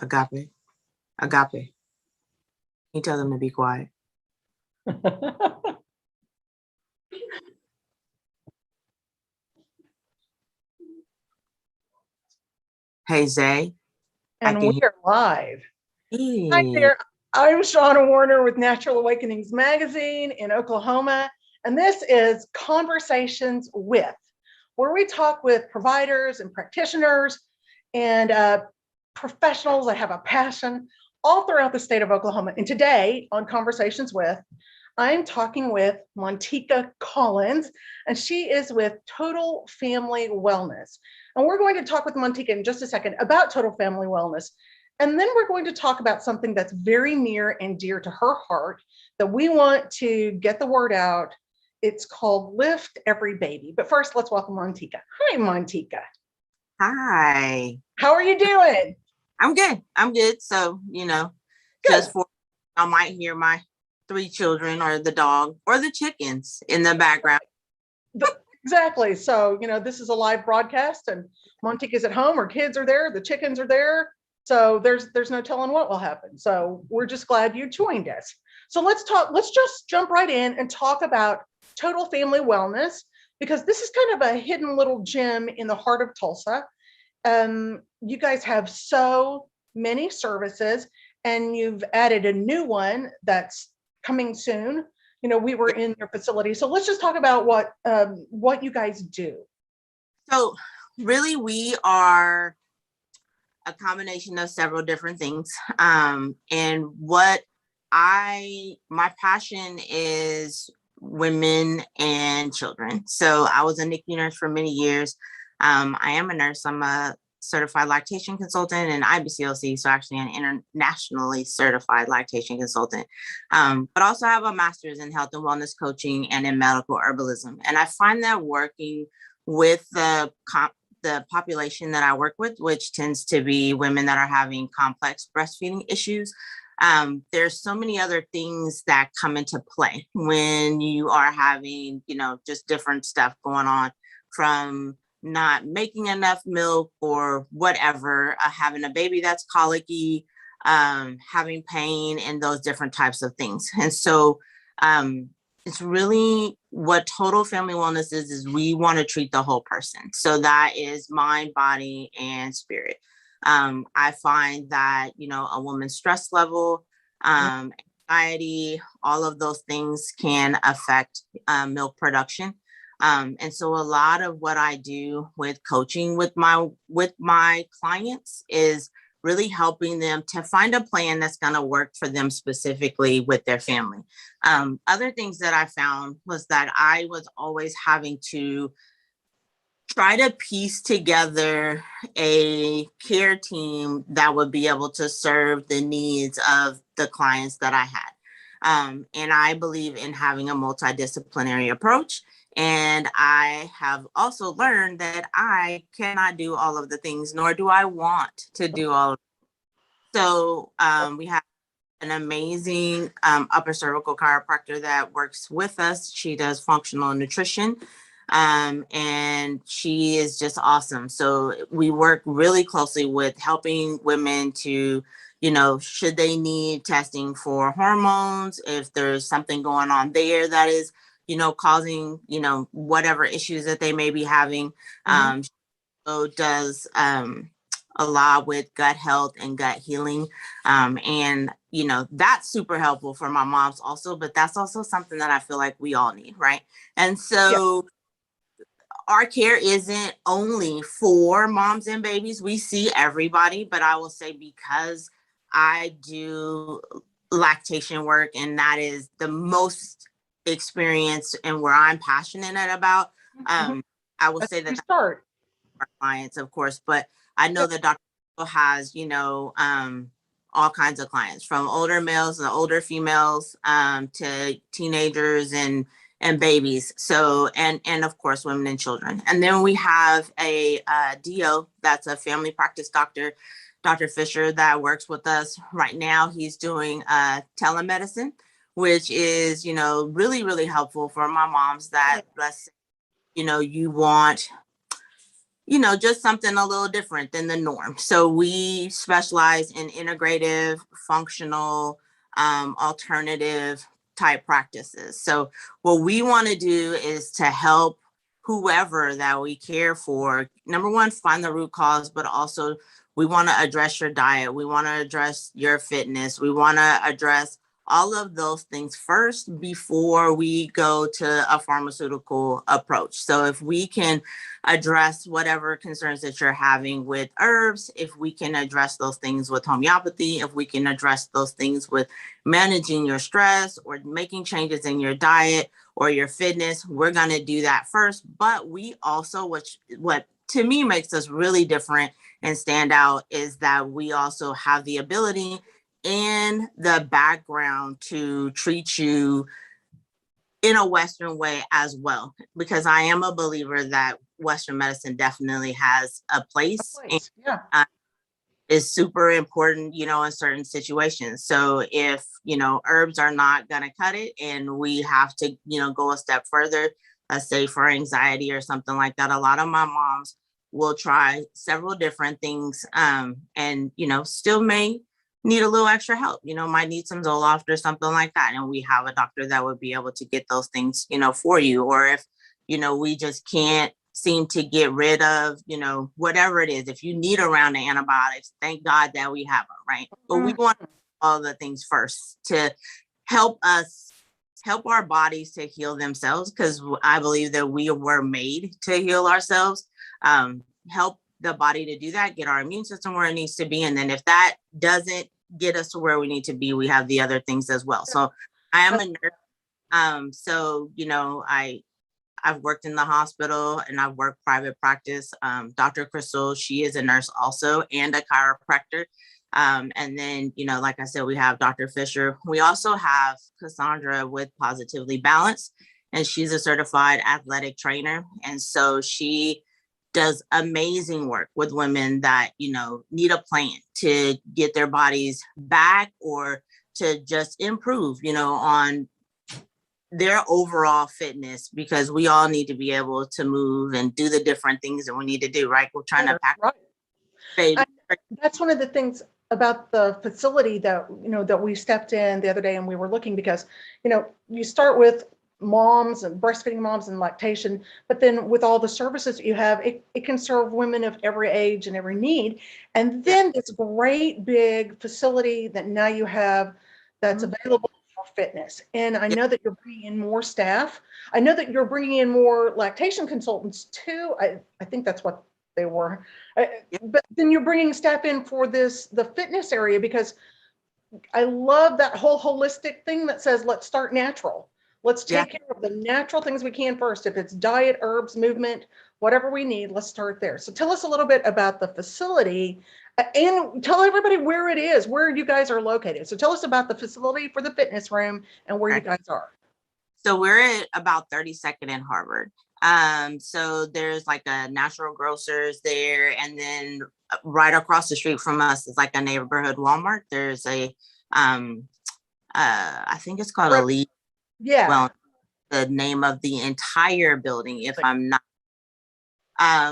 Agape. Agape. Can you tell them to be quiet? Hey, Zay. And we are live. Hey. Hi there. I'm Shauna Warner with Natural Awakenings Magazine in Oklahoma. And this is Conversations With, where we talk with providers and practitioners and professionals that have a passion all throughout the state of Oklahoma. And today on Conversations With, I'm talking with Montika Collins, and she is with Total Family Wellness. And we're going to talk with Montika in just a second about Total Family Wellness. And then we're going to talk about something that's very near and dear to her heart that we want to get the word out. It's called Lift Every Baby. But first, let's welcome Montika. Hi, Montika. Hi. How are you doing? I'm good. I'm good. So, good. Just for, I might hear my 3 children or the dog or the chickens in the background. Exactly. So, this is a live broadcast and Montika's at home, her kids are there, the chickens are there. So there's no telling what will happen. So we're just glad you joined us. So let's just jump right in and talk about Total Family Wellness, because this is kind of a hidden little gem in the heart of Tulsa. You guys have so many services and you've added a new one that's coming soon. We were in your facility. So let's just talk about what you guys do. So really, we are a combination of several different things. And my passion is women and children. So I was a NICU nurse for many years. I am a nurse. I'm a certified lactation consultant and IBCLC, so actually an internationally certified lactation consultant, but also have a master's in health and wellness coaching and in medical herbalism. And I find that working with the population that I work with, which tends to be women that are having complex breastfeeding issues, there's so many other things that come into play when you are having, just different stuff going on, from not making enough milk or whatever, having a baby that's colicky, having pain, and those different types of things. And so it's really what Total Family Wellness is we want to treat the whole person. So that is mind, body, and spirit. I find that, a woman's stress level, anxiety, all of those things can affect milk production. And so a lot of what I do with coaching with my clients is really helping them to find a plan that's going to work for them specifically with their family. Other things that I found was that I was always having to try to piece together a care team that would be able to serve the needs of the clients that I had. And I believe in having a multidisciplinary approach. And I have also learned that I cannot do all of the things, nor do I want to do all of them. So we have an amazing upper cervical chiropractor that works with us. She does functional nutrition. And she is just awesome. So we work really closely with helping women to, should they need testing for hormones, if there's something going on there that is, causing, whatever issues that they may be having. So does a lot with gut health and gut healing. And, that's super helpful for my moms also, but that's also something that I feel like we all need, right? And so our care isn't only for moms and babies. We see everybody, but I will say, because I do lactation work and that is the most experience and where I'm passionate about, I will say that our clients, of course, but I know that Dr. has, all kinds of clients, from older males and older females to teenagers and babies. So, and of course, women and children. And then we have a DO, that's a family practice doctor, Dr. Fisher, that works with us right now. He's doing telemedicine, which is, really, really helpful for my moms that, let's say, you want just something a little different than the norm. So we specialize in integrative, functional, alternative type practices. So what we want to do is to help whoever that we care for, number one, find the root cause, but also we want to address your diet. We want to address your fitness. We want to address all of those things first before we go to a pharmaceutical approach. So if we can address whatever concerns that you're having with herbs, if we can address those things with homeopathy, if we can address those things with managing your stress or making changes in your diet or your fitness, we're going to do that first. But we also, what to me makes us really different and stand out, is that we also have the ability and the background to treat you in a Western way as well, because I am a believer that Western medicine definitely has a place, and Yeah. is super important, in certain situations. So if, herbs are not going to cut it and we have to, go a step further, let's say for anxiety or something like that, a lot of my moms will try several different things, and, still may need a little extra help, might need some Zoloft or something like that. And we have a doctor that would be able to get those things, for you. Or if, we just can't seem to get rid of, whatever it is. If you need a round of antibiotics, thank God that we have them, right? But we want all the things first to help us help our bodies to heal themselves, because I believe that we were made to heal ourselves. Help the body to do that, get our immune system where it needs to be. And then if that doesn't get us to where we need to be, we have the other things as well. So I am a nurse. So, I've worked in the hospital and I've worked private practice. Dr. Crystal, she is a nurse also and a chiropractor. And then, like I said, we have Dr. Fisher. We also have Cassandra with Positively Balanced, and she's a certified athletic trainer. And so she does amazing work with women that, need a plan to get their bodies back or to just improve, on their overall fitness, because we all need to be able to move and do the different things that we need to do, right? We're trying to pack. Right. That's one of the things about the facility that we stepped in the other day and we were looking, because, you start with moms and breastfeeding moms and lactation, but then with all the services that you have, it can serve women of every age and every need. And then this great big facility that now you have that's available for fitness. And I know that you're bringing in more staff. I know that you're bringing in more lactation consultants too. I think that's what they were. But then you're bringing staff in for the fitness area, because I love that whole holistic thing that says, let's start natural. Let's take care of the natural things we can first. If it's diet, herbs, movement, whatever we need, let's start there. So tell us a little bit about the facility and tell everybody where it is, where you guys are located. So tell us about the facility for the fitness room and where you guys are. So we're at about 32nd and Harvard. So there's like a Natural Grocers there, and then right across the street from us is like a neighborhood Walmart. There's a I think it's called Elite. Yeah. Well, the name of the entire building, if I'm not.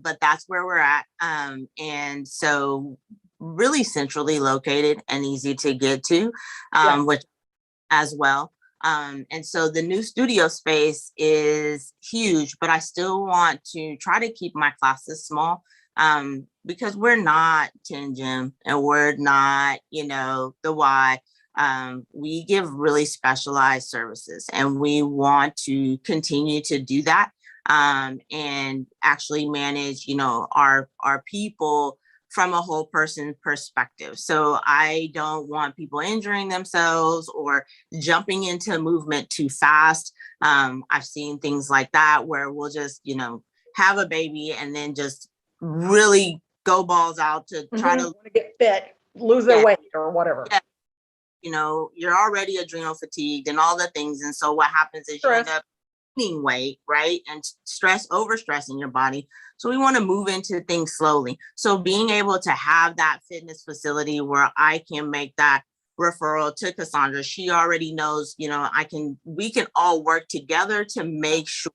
But that's where we're at. And so really centrally located and easy to get to, which as well. And so the new studio space is huge, but I still want to try to keep my classes small, because we're not 10 Gym and we're not, the Y. We give really specialized services, and we want to continue to do that, and actually manage, our people from a whole person perspective. So I don't want people injuring themselves or jumping into movement too fast. I've seen things like that where we'll just, have a baby and then just really go balls out to try to get fit, lose their weight or whatever. You're already adrenal fatigued and all the things. And so what happens is you end up gaining weight, right? And overstressing your body. So we want to move into things slowly. So being able to have that fitness facility where I can make that referral to Cassandra, she already knows, we can all work together to make sure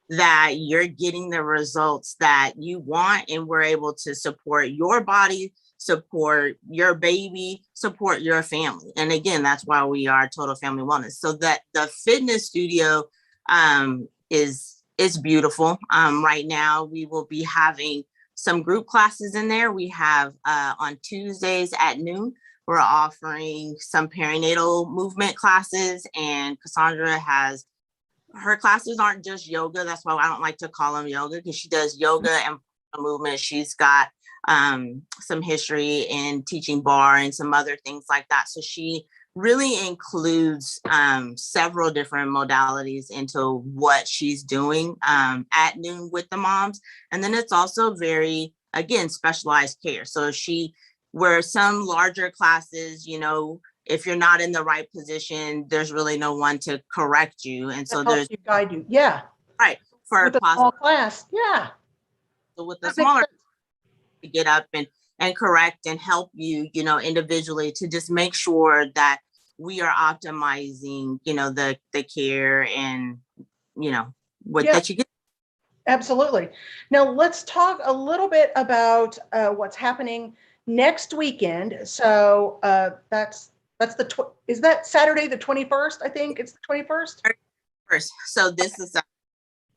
that you're getting the results that you want, and we're able to support your body, support your baby, support your family. And again, that's why we are Total Family Wellness. So that the fitness studio is beautiful. Right now, we will be having some group classes in there. We have on Tuesdays at noon, we're offering some perinatal movement classes, and Cassandra has her classes aren't just yoga. That's why I don't like to call them yoga, because she does yoga and movement. She's got some history in teaching bar and some other things like that. So she really includes several different modalities into what she's doing at noon with the moms. And then it's also very, again, specialized care. So where some larger classes, if you're not in the right position, there's really no one to correct you. And so there's guide you. Yeah. Right. For with a small class. Yeah. So with the smaller, to get up and correct and help you, individually, to just make sure that we are optimizing, the care and, that you get. Absolutely. Now let's talk a little bit about what's happening next weekend. So is that Saturday the 21st? I think it's the 21st. So this is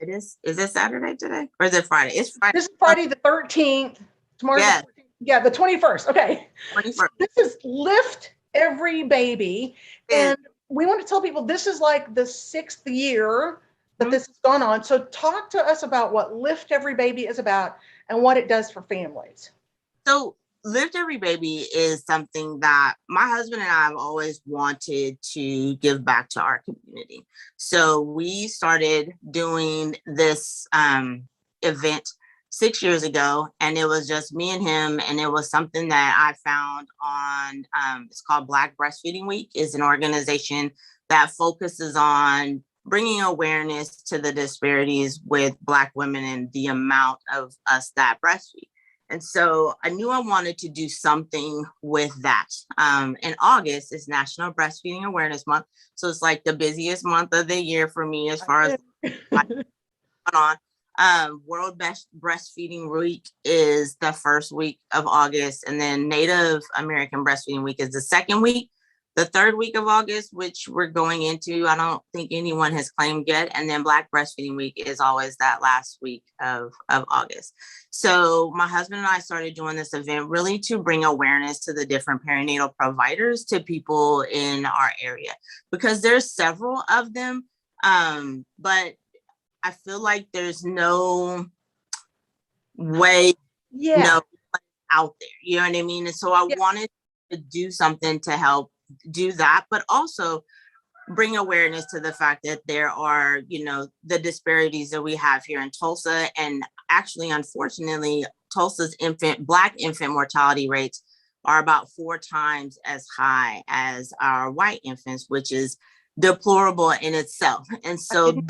is it Saturday today, or is it Friday? It's Friday. This is Friday the 13th. Tomorrow. Yeah. Yeah, the 21st. Okay. 21st. So this is Lift Every Baby. And we want to tell people this is like the 6th year that this has gone on. So talk to us about what Lift Every Baby is about and what it does for families. So Lift Every Baby is something that my husband and I have always wanted to give back to our community. So we started doing this event 6 years ago, and it was just me and him. And it was something that I found on, it's called Black Breastfeeding Week, is an organization that focuses on bringing awareness to the disparities with Black women and the amount of us that breastfeed. And so I knew I wanted to do something with that. In August is National Breastfeeding Awareness Month. So it's like the busiest month of the year for me as far as on. World Best Breastfeeding Week is the first week of August. And then Native American Breastfeeding Week is the second week. The third week of August, which we're going into, I don't think anyone has claimed yet. And then Black Breastfeeding Week is always that last week of August. So my husband and I started doing this event really to bring awareness to the different perinatal providers to people in our area, because there's several of them. But I feel like there's no way, out there, you know what I mean? And so I wanted to do something to help do that, but also bring awareness to the fact that there are, the disparities that we have here in Tulsa. And actually, unfortunately, Tulsa's Black infant mortality rates are about 4 times as high as our white infants, which is deplorable in itself. And so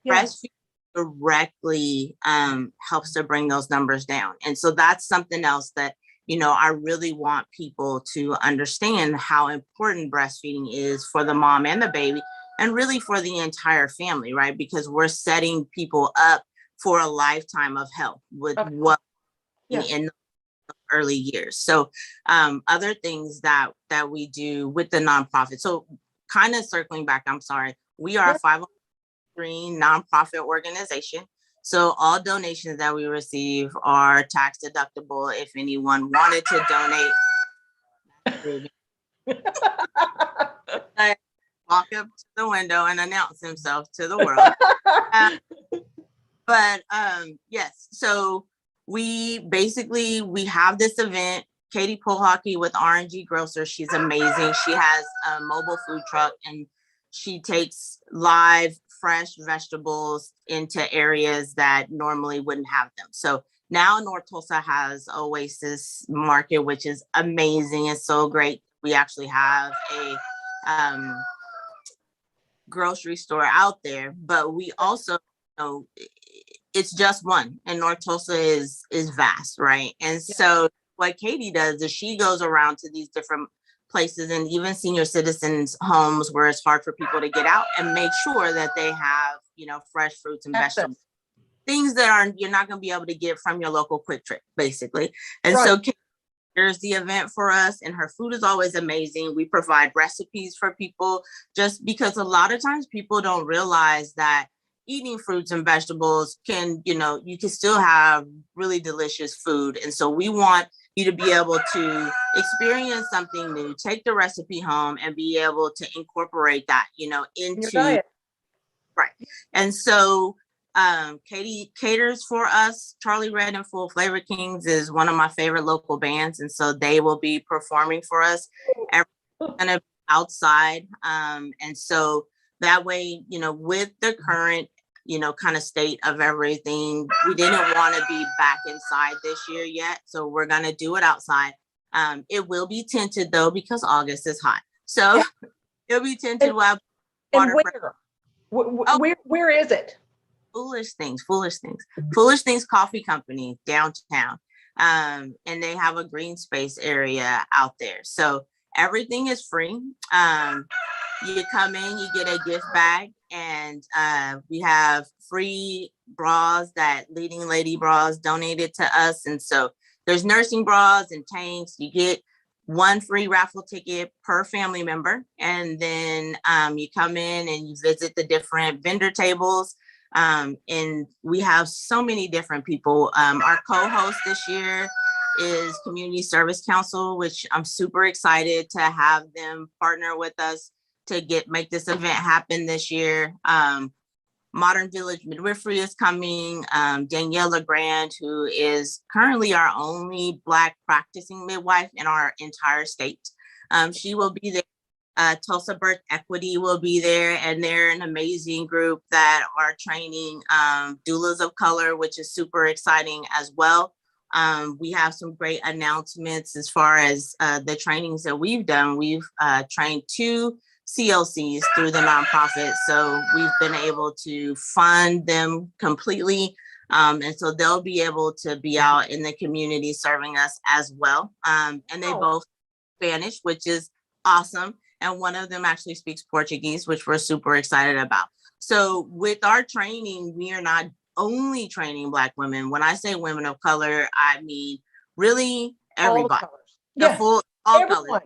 breastfeeding directly helps to bring those numbers down. And so that's something else that, I really want people to understand how important breastfeeding is for the mom and the baby, and really for the entire family, right? Because we're setting people up for a lifetime of health with what in the early years. So other things that we do with the nonprofit. So kind of circling back, I'm sorry, we are a 501(c)(3) nonprofit organization. So all donations that we receive are tax deductible. If anyone wanted to donate, walk up to the window and announce himself to the world. Yes, so we have this event. Katie Polhockey with R&G Grocer, she's amazing. She has a mobile food truck, and she takes live, fresh vegetables into areas that normally wouldn't have them. So now North Tulsa has Oasis Market, which is amazing. It's so great. We actually have a grocery store out there, but we also it's just one, and North Tulsa is vast, right? And so what Katie does is she goes around to these different places and even senior citizens homes where it's hard for people to get out, and make sure that they have, fresh fruits and Access. vegetables, things that you're not going to be able to get from your local quick trip, basically. And Right. so there's the event for us, and her food is always amazing. We provide recipes for people, just because a lot of times people don't realize that eating fruits and vegetables you can still have really delicious food. And so we want you to be able to experience something new, take the recipe home, and be able to incorporate that, In your into diet. right. And so Katie caters for us. Charlie Red and Full Flavor Kings is one of my favorite local bands, and so they will be performing for us. Everyone's gonna be outside, and so that way, with the current, kind of state of everything, we didn't want to be back inside this year yet, so we're gonna do it outside. It will be tinted though, because August is hot, so it'll be tinted. And, While and where? Where is it? Foolish Things Coffee Company downtown. And they have a green space area out there. So everything is free. You come in, you get a gift bag, and we have free bras that Leading Lady Bras donated to us. And so there's nursing bras and tanks. You get one free raffle ticket per family member. And then you come in and you visit the different vendor tables. And we have so many different people. Our co-host this year is Community Service Council, which I'm super excited to have them partner with us to make this event happen this year. Modern Village Midwifery is coming. Danielle LeGrand, who is currently our only Black practicing midwife in our entire state. She will be there. Tulsa Birth Equity will be there, and they're an amazing group that are training doulas of color, which is super exciting as well. We have some great announcements as far as the trainings that we've done. We've trained 2 CLCs through the nonprofit, so we've been able to fund them completely. And so they'll be able to be out in the community serving us as well. And they both Spanish, which is awesome. And one of them actually speaks Portuguese, which we're super excited about. So with our training, we are not only training Black women. When I say women of color, I mean really everybody. All colors,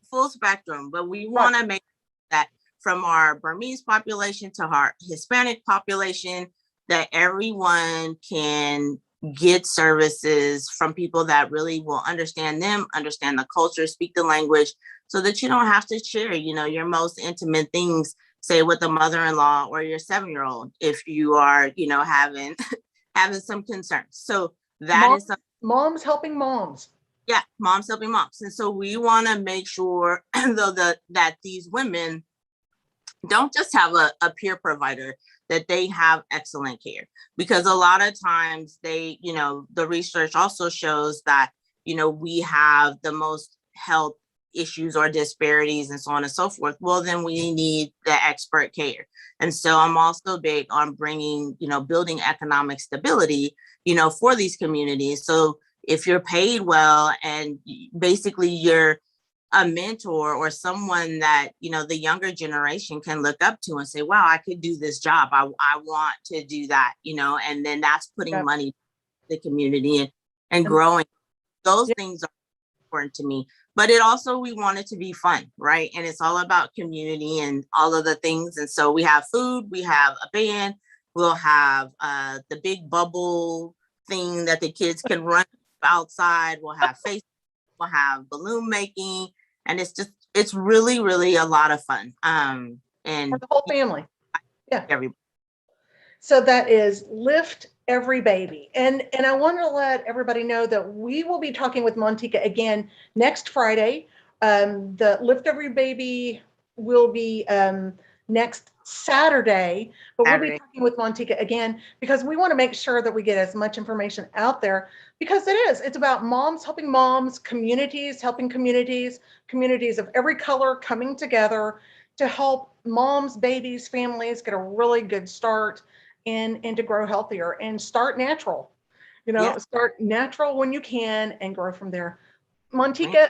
full spectrum. But we want to make that from our Burmese population to our Hispanic population, that everyone can get services from people that really will understand them, understand the culture, speak the language, so that you don't have to share, your most intimate things, say with a mother-in-law or your 7-year-old, if you are, having some concerns. So that moms helping moms. Yeah, moms helping moms. And so we want to make sure though that these women don't just have a peer provider, that they have excellent care, because a lot of times the research also shows that, we have the most health issues or disparities and so on and so forth. Well, then we need the expert care. And so I'm also big on bringing, building economic stability, for these communities. So if you're paid well and basically you're a mentor or someone that, the younger generation can look up to and say, wow, I could do this job. I want to do that, and then that's putting money in the community and growing. Those things are important to me. But we want it to be fun, right? And it's all about community and all of the things. And so we have food, we have a band, we'll have the big bubble thing that the kids can run outside. We'll have we'll have balloon making, and it's really, really a lot of fun. And for the whole family. Yeah. Everybody. So that is Lift Every Baby. And I want to let everybody know that we will be talking with Montika again next Friday. The Lift Every Baby will be next Saturday, but we'll be talking with Montika again, because we want to make sure that we get as much information out there, because it's about moms helping moms, communities helping communities of every color coming together to help moms, babies, families get a really good start and to grow healthier and start natural. Start natural when you can and grow from there. Montika,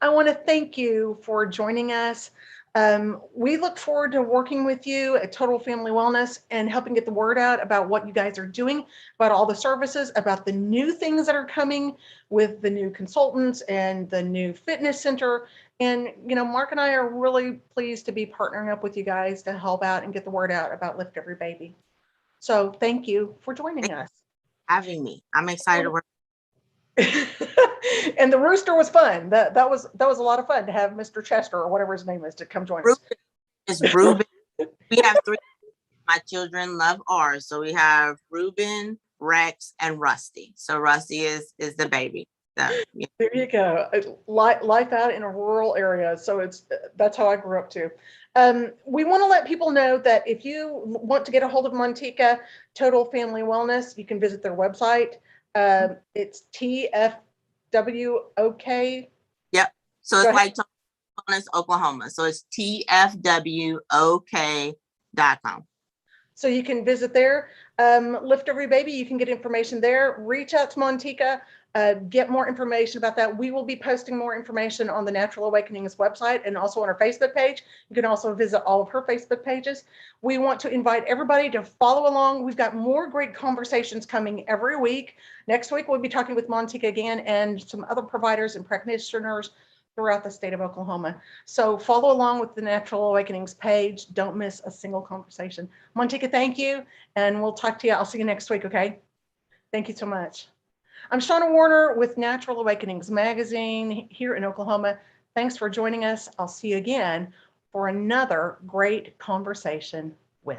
I want to thank you for joining us. We look forward to working with you at Total Family Wellness and helping get the word out about what you guys are doing, about all the services, about the new things that are coming with the new consultants and the new fitness center. And, Mark and I are really pleased to be partnering up with you guys to help out and get the word out about Lift Every Baby. So thank you for joining Thanks us. for having me. I'm excited to work. And the rooster was fun. That was a lot of fun to have Mr. Chester or whatever his name is to come join us. Ruben is Ruben. We have three. My children love ours. So we have Ruben, Rex, and Rusty. So Rusty is the baby. So yeah. There you go. Life out in a rural area. So that's how I grew up too. We want to let people know that if you want to get a hold of Montika Total Family Wellness, you can visit their website. It's TFWOK. Yep. So it's like Total Wellness Oklahoma. So it's TFWOK.com. So you can visit there. Lift Every Baby, you can get information there. Reach out to Montika, get more information about that. We will be posting more information on the Natural Awakenings website and also on our Facebook page. You can also visit all of her Facebook pages. We want to invite everybody to follow along. We've got more great conversations coming every week. Next week, we'll be talking with Montika again and some other providers and practitioners throughout the state of Oklahoma. So follow along with the Natural Awakenings page. Don't miss a single conversation. Montika, thank you. And we'll talk to you. I'll see you next week, okay? Thank you so much. I'm Shauna Warner with Natural Awakenings magazine here in Oklahoma. Thanks for joining us. I'll see you again for another great conversation with.